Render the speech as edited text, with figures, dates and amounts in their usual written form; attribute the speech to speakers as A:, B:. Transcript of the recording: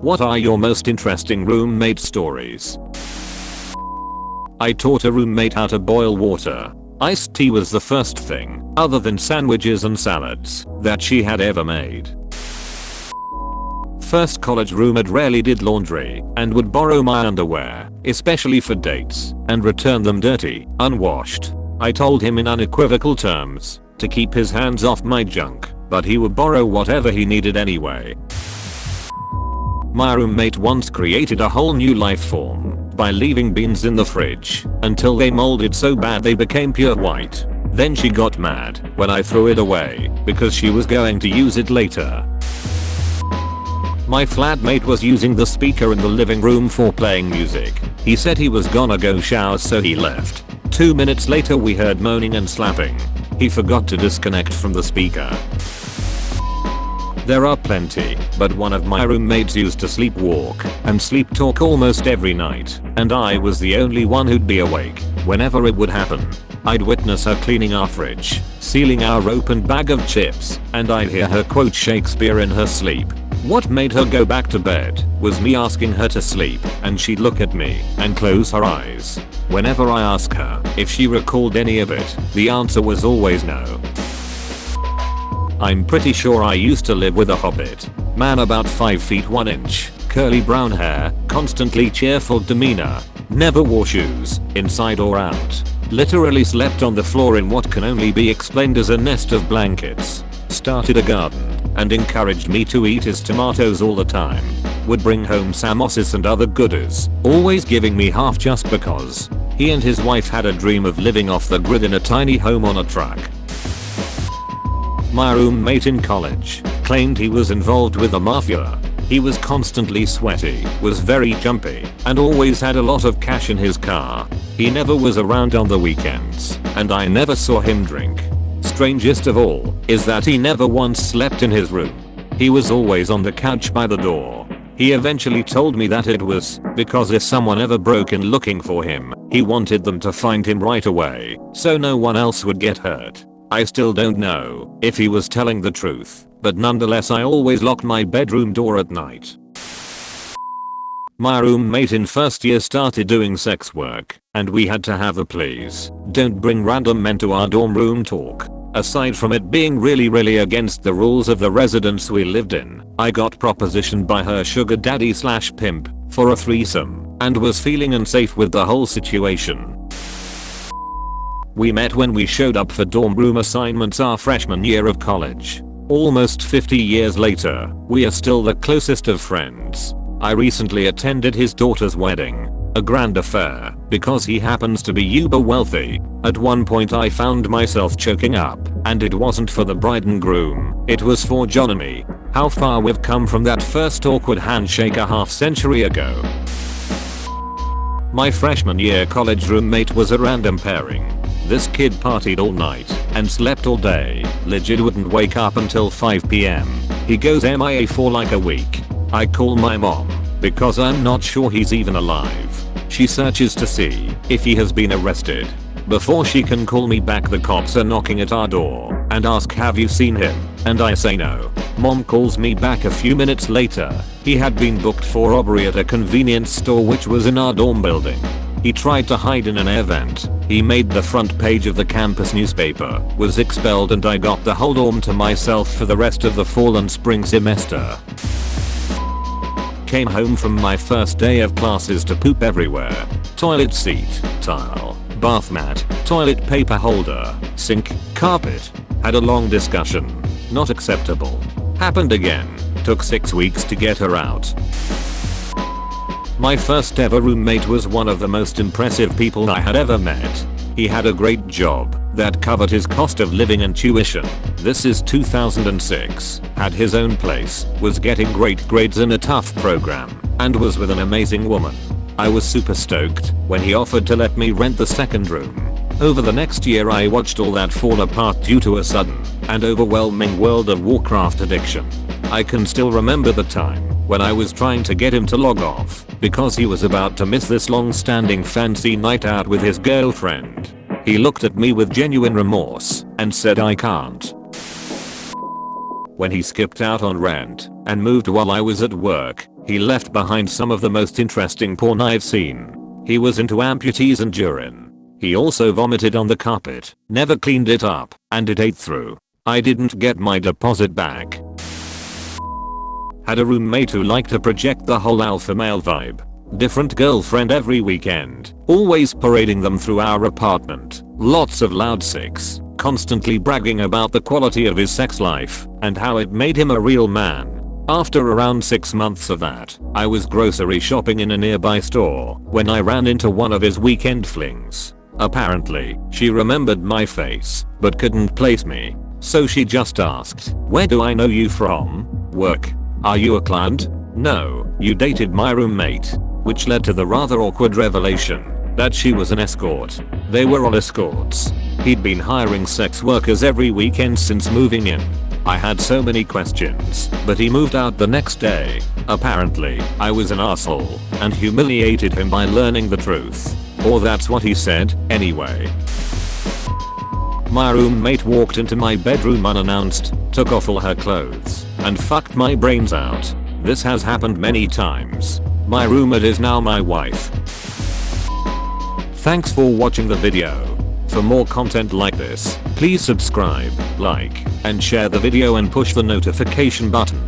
A: What are your most interesting roommate stories? I taught a roommate how to boil water. Iced tea was the first thing, other than sandwiches and salads, that she had ever made. First college roommate rarely did laundry and would borrow my underwear, especially for dates, and return them dirty, unwashed. I told him in unequivocal terms to keep his hands off my junk, but he would borrow whatever he needed anyway. My roommate once created a whole new life form by leaving beans in the fridge until they molded so bad they became pure white. Then she got mad when I threw it away because she was going to use it later. My flatmate was using the speaker in the living room for playing music. He said he was gonna go shower, so he left. 2 minutes later we heard moaning and slapping. He forgot to disconnect from the speaker. There are plenty, but one of my roommates used to sleepwalk and sleep talk almost every night, and I was the only one who'd be awake whenever it would happen. I'd witness her cleaning our fridge, sealing our open bag of chips, and I'd hear her quote Shakespeare in her sleep. What made her go back to bed was me asking her to sleep, and she'd look at me and close her eyes. Whenever I asked her if she recalled any of it, the answer was always no. I'm pretty sure I used to live with a hobbit. Man about 5 feet 1 inch, curly brown hair, constantly cheerful demeanor, never wore shoes, inside or out. Literally slept on the floor in what can only be explained as a nest of blankets. Started a garden and encouraged me to eat his tomatoes all the time. Would bring home samosas and other goodies, always giving me half just because. He and his wife had a dream of living off the grid in a tiny home on a truck. My roommate in college claimed he was involved with the mafia. He was constantly sweaty, was very jumpy, and always had a lot of cash in his car. He never was around on the weekends, and I never saw him drink. Strangest of all is that he never once slept in his room. He was always on the couch by the door. He eventually told me that it was because if someone ever broke in looking for him, he wanted them to find him right away, so no one else would get hurt. I still don't know if he was telling the truth, but nonetheless I always locked my bedroom door at night. My roommate in first year started doing sex work, and we had to have a please don't bring random men to our dorm room talk. Aside from it being really against the rules of the residence we lived in, I got propositioned by her sugar daddy / pimp for a threesome and was feeling unsafe with the whole situation. We met when we showed up for dorm room assignments our freshman year of college. Almost 50 years later, we are still the closest of friends. I recently attended his daughter's wedding. A grand affair, because he happens to be uber wealthy. At one point I found myself choking up, and it wasn't for the bride and groom, it was for John and me. How far we've come from that first awkward handshake a half century ago. My freshman year college roommate was a random pairing. This kid partied all night and slept all day, legit wouldn't wake up until 5 PM. He goes MIA for like a week. I call my mom because I'm not sure he's even alive. She searches to see if he has been arrested. Before she can call me back, the cops are knocking at our door and ask, "Have you seen him?" And I say no. Mom calls me back a few minutes later. He had been booked for robbery at a convenience store which was in our dorm building. He tried to hide in an air vent. He made the front page of the campus newspaper, was expelled, and I got the whole dorm to myself for the rest of the fall and spring semester. Came home from my first day of classes to poop everywhere. Toilet seat, tile, bath mat, toilet paper holder, sink, carpet. Had a long discussion. Not acceptable. Happened again. Took 6 weeks to get her out. My first ever roommate was one of the most impressive people I had ever met. He had a great job that covered his cost of living and tuition. This is 2006. Had his own place, was getting great grades in a tough program, and was with an amazing woman. I was super stoked when he offered to let me rent the second room. Over the next year I watched all that fall apart due to a sudden and overwhelming World of Warcraft addiction. I can still remember the time when I was trying to get him to log off because he was about to miss this long-standing fancy night out with his girlfriend. He looked at me with genuine remorse and said, "I can't." When he skipped out on rent and moved while I was at work, he left behind some of the most interesting porn I've seen. He was into amputees and urine. He also vomited on the carpet, never cleaned it up, and it ate through. I didn't get my deposit back. Had a roommate who liked to project the whole alpha male vibe. Different girlfriend every weekend, always parading them through our apartment. Lots of loud sex, constantly bragging about the quality of his sex life and how it made him a real man. After around 6 months of that, I was grocery shopping in a nearby store when I ran into one of his weekend flings. Apparently, she remembered my face, but couldn't place me. So she just asked, "Where do I know you from? Work? Are you a client?" "No, you dated my roommate." Which led to the rather awkward revelation that she was an escort. They were all escorts. He'd been hiring sex workers every weekend since moving in. I had so many questions, but he moved out the next day. Apparently, I was an asshole and humiliated him by learning the truth. Or that's what he said, anyway. My roommate walked into my bedroom unannounced, took off all her clothes, and fucked my brains out. This has happened many times. My roommate is now my wife. Thanks for watching the video. For more content like this, please subscribe, like, and share the video and push the notification button.